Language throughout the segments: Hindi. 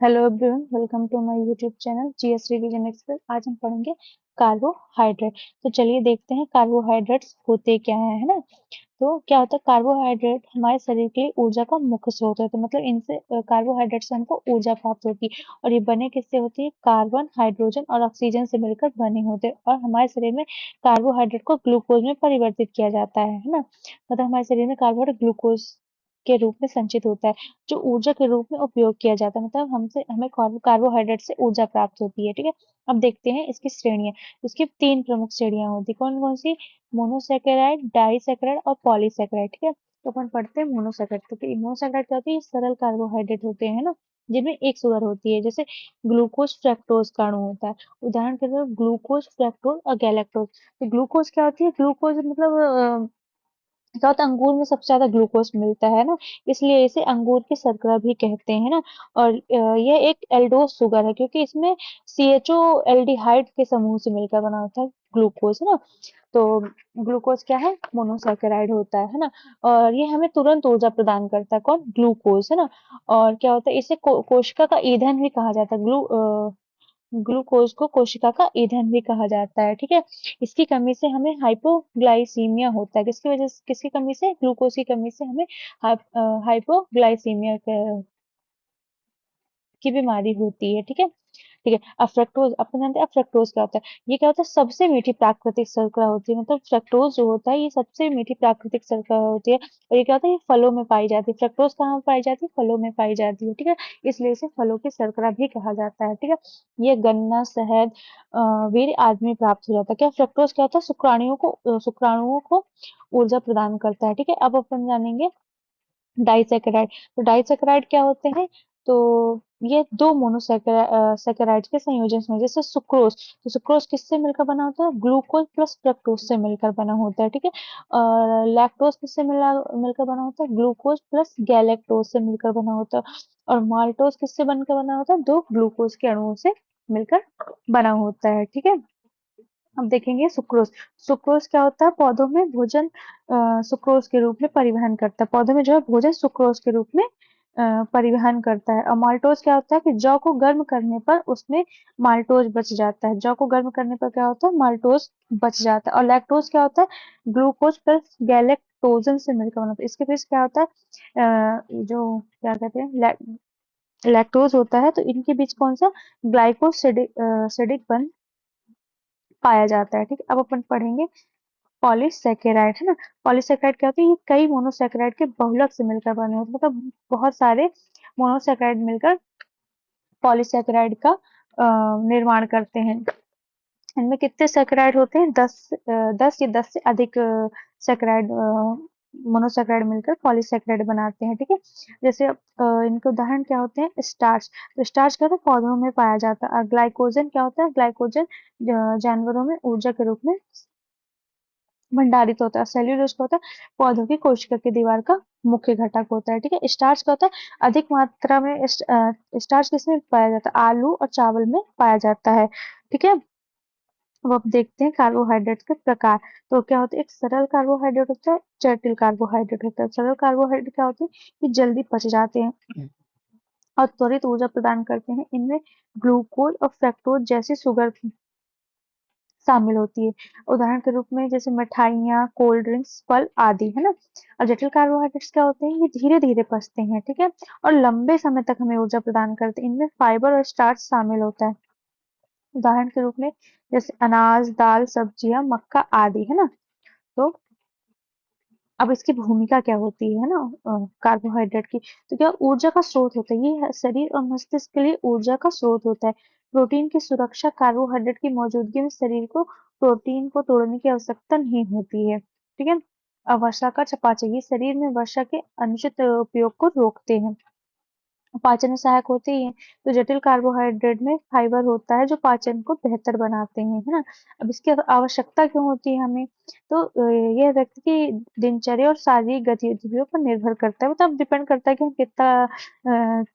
Hello everyone, welcome to my YouTube channel GS revision express. आज हम पढ़ेंगे कार्बोहाइड्रेट। तो चलिए देखते हैं कार्बोहाइड्रेट्स होते क्या है ना। तो क्या होता है, कार्बोहाइड्रेट हमारे शरीर के लिए ऊर्जा का मुख्य स्रोत है। तो मतलब इनसे कार्बोहाइड्रेट से हमको ऊर्जा प्राप्त होती है। और ये बने किससे होती है? कार्बन, हाइड्रोजन और ऑक्सीजन से मिलकर बने होते हैं। और हमारे शरीर में कार्बोहाइड्रेट को ग्लूकोज में परिवर्तित किया जाता है ना। मतलब हमारे शरीर में कार्बोहाइड्रेट ग्लूकोज के रूप में संचित होता है, जो ऊर्जा के रूप में उपयोग किया जाता है। मतलब हमसे हमें कार्बोहाइड्रेट से ऊर्जा प्राप्त होती है। ठीक है, अब देखते हैं इसकी श्रेणियां। इसकी तीन प्रमुख श्रेणियां होती है। कौन कौन सी? मोनोसैकेराइड, डाइसैकेराइड और पॉलीसैकेराइड। ठीक है, तो अपन पढ़ते हैं मोनोसैकेराइड। तो मोनोसैकेराइड क्या होती है? ये सरल कार्बोहाइड्रेट होते हैं ना, जिनमें एक शुगर होती है। जैसे ग्लूकोज फ्रक्टोज का अणु होता है। उदाहरण के लिए ग्लूकोज, फ्रक्टोज और गैलेक्टोज। तो ग्लूकोज क्या होती है? ग्लूकोज मतलब क्या होता है, अंगूर में सबसे ज्यादा ग्लूकोज मिलता है ना, इसलिए इसे अंगूर की शर्करा भी कहते हैं ना। और यह एक एल्डोज शुगर है, क्योंकि इसमें सीएचओ एल्डिहाइड के समूह से मिलकर बना होता है ग्लूकोज, है ना। तो ग्लूकोज क्या है? मोनोसैकेराइड होता है ना। और ये हमें तुरंत ऊर्जा प्रदान करता है। कौन? ग्लूकोज, है ना। और क्या होता है, इसे कोशिका का ईंधन भी कहा जाता है। ग्लूकोज को कोशिका का ईंधन भी कहा जाता है। ठीक है, इसकी कमी से हमें हाइपोग्लाइसीमिया होता है। किसकी वजह से? किसकी कमी से? ग्लूकोज की कमी से हमें हाइपोग्लाइसीमिया की बीमारी होती है। ठीक है, ठीक है। अब फ्रक्टोज, अपन जानते हैं अब फ्रक्टोज क्या होता है? ये क्या होता है? सबसे मीठी प्राकृतिक शर्करा होती है। मतलब फ्रक्टोज जो होता है, ये सबसे मीठी प्राकृतिक शर्करा होती है। और ये क्या होता है? ये फलों में पाई जाती है। फ्रक्टोज कहाँ पाई जाती है? फलों में पाई जाती है। ठीक है, इसलिए इसे फलों की शर्करा भी कहा जाता है। ठीक है, ये गन्ना, शहद, वीर्य आदि में प्राप्त हो जाता है। क्या फ्रक्टोज क्या होता है? शुक्राणुओं को ऊर्जा प्रदान करता है। ठीक है, अब अपन जानेंगे डाइसैकेराइड। तो डाइसैकेराइड क्या होते हैं? तो ये दो मोनोसैकेराइड के संयोजन में, जैसे सुक्रोज। तो सुक्रोज किससे मिलकर बना होता है? ग्लूकोज प्लस फ्रक्टोज से मिलकर बना होता है। ठीक है, और लैक्टोज किससे मिलकर बना होता है? ग्लूकोज प्लस गैलेक्टोज से मिलकर बना होता है। और माल्टोज किससे बनकर बना होता है? दो ग्लूकोज के अणुओं से मिलकर बना होता है। ठीक है, अब देखेंगे सुक्रोज। सुक्रोज क्या होता है? पौधों में भोजन सुक्रोज के रूप में परिवहन करता है। पौधों में जो है भोजन सुक्रोज के रूप में परिवहन करता है। और माल्टोज क्या होता है? कि जौ को गर्म करने पर उसमें माल्टोज बच जाता है। जौ को गर्म करने पर क्या होता है? माल्टोज बच जाता है। और लैक्टोज क्या होता है? ग्लूकोज प्लस गैलेक्टोजन से मिलकर बना होता है। इसके बीच क्या होता है? जो क्या कहते हैं, लैक्टोज होता है। तो इनके बीच कौन सा ग्लाइकोसिडिक बंध पाया जाता है। ठीक है, अब अपन पढ़ेंगे पॉलीसैकेराइड, है ना। पॉलीसैकेराइड क्या होती है? ये कई मोनोसैकेराइड के बहुलक से मिलकर बने होते हैं। मतलब बहुत सारे मोनोसैकेराइड मिलकर पॉलीसैकेराइड का निर्माण करते हैं। इनमें कितने सैकेराइड होते हैं? 10 या 10 से अधिक सैकेराइड मोनोसैकेराइड मिलकर पॉलीसैकेराइड बनाते हैं। ठीक है, जैसे इनके उदाहरण क्या होते हैं? स्टार्च। तो स्टार्च क्या होता है? पौधों में पाया जाता है। और ग्लाइकोजन क्या होता है? ग्लाइकोजन जानवरों में ऊर्जा के रूप में भंडारित होता है। सेल्यूलोज क्या होता है? पौधों की कोशिका की दीवार का मुख्य घटक होता है। ठीक है, स्टार्च क्या होता है? अधिक मात्रा में स्टार्च किसमें पाया जाता है? आलू और चावल में पाया जाता है। ठीक है, अब आप देखते हैं कार्बोहाइड्रेट के प्रकार। तो क्या होता है? एक सरल कार्बोहाइड्रेट होता है, जटिल कार्बोहाइड्रेट होता है। सरल कार्बोहाइड्रेट क्या होते हैं? कि जल्दी पच जाते हैं और त्वरित ऊर्जा प्रदान करते हैं। इनमें ग्लूकोज और फ्रक्टोज जैसी शुगर शामिल होती है। उदाहरण के रूप में जैसे मिठाइयाँ, कोल्ड ड्रिंक्स, फल आदि, है ना। और जटिल कार्बोहाइड्रेट्स क्या होते हैं? ये धीरे धीरे पचते हैं। ठीक है, और लंबे समय तक हमें ऊर्जा प्रदान करते हैं। इनमें फाइबर और स्टार्च शामिल होता है। उदाहरण के रूप में जैसे अनाज, दाल, सब्जियां, मक्का आदि, है ना। तो अब इसकी भूमिका क्या होती है ना, कार्बोहाइड्रेट की। तो क्या ऊर्जा का स्रोत होता है? ये शरीर और मस्तिष्क के लिए ऊर्जा का स्रोत होता है। प्रोटीन की सुरक्षा, कार्बोहाइड्रेट की मौजूदगी में शरीर को प्रोटीन को तोड़ने की आवश्यकता नहीं होती है। ठीक है, वर्षा का चपाचय, ये शरीर में वर्षा के अनुचित उपयोग को रोकते हैं। पाचन में सहायक होते ही हैं। तो जटिल कार्बोहाइड्रेट में फाइबर होता है, जो पाचन को बेहतर बनाते हैं, है ना। अब इसकी आवश्यकता क्यों होती है हमें? तो यह व्यक्ति की दिनचर्या और शारीरिक गतिविधियों पर निर्भर करता है। मतलब डिपेंड करता है कि हम कितना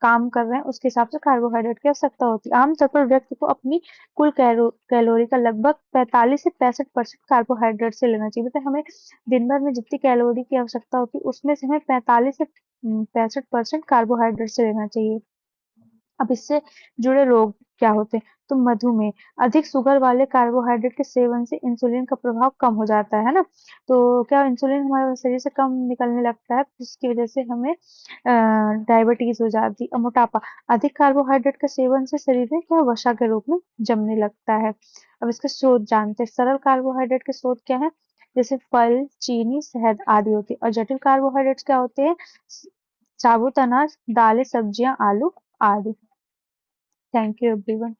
काम कर रहे हैं, उसके हिसाब से कार्बोहाइड्रेट की आवश्यकता होती है। आमतौर पर व्यक्ति को अपनी कुल कैलोरी का लगभग 45 से 65% कार्बोहाइड्रेट से लेना चाहिए। मतलब हमें दिन भर में जितनी कैलोरी की आवश्यकता होती है, उसमें से हमें 45 से 65% कार्बोहाइड्रेट से लेना चाहिए। अब इससे जुड़े रोग क्या होते हैं? तो मधुमेह, अधिक शुगर वाले कार्बोहाइड्रेट के सेवन से इंसुलिन का प्रभाव कम हो जाता है ना? तो क्या इंसुलिन हमारे शरीर से कम निकलने लगता है, जिसकी वजह से हमें डायबिटीज़ हो जाती है। मोटापा, अधिक कार्बोहाइड्रेट के सेवन से शरीर में क्या वसा के रूप में जमने लगता है। अब इसके स्रोत जानते हैं, सरल कार्बोहाइड्रेट के स्रोत क्या हैं? जैसे फल, चीनी, शहद आदि होते हैं और जटिल कार्बोहाइड्रेट्स क्या होते हैं? साबुत अनाज, दालें, सब्जियां, आलू आदि। Thank you everyone.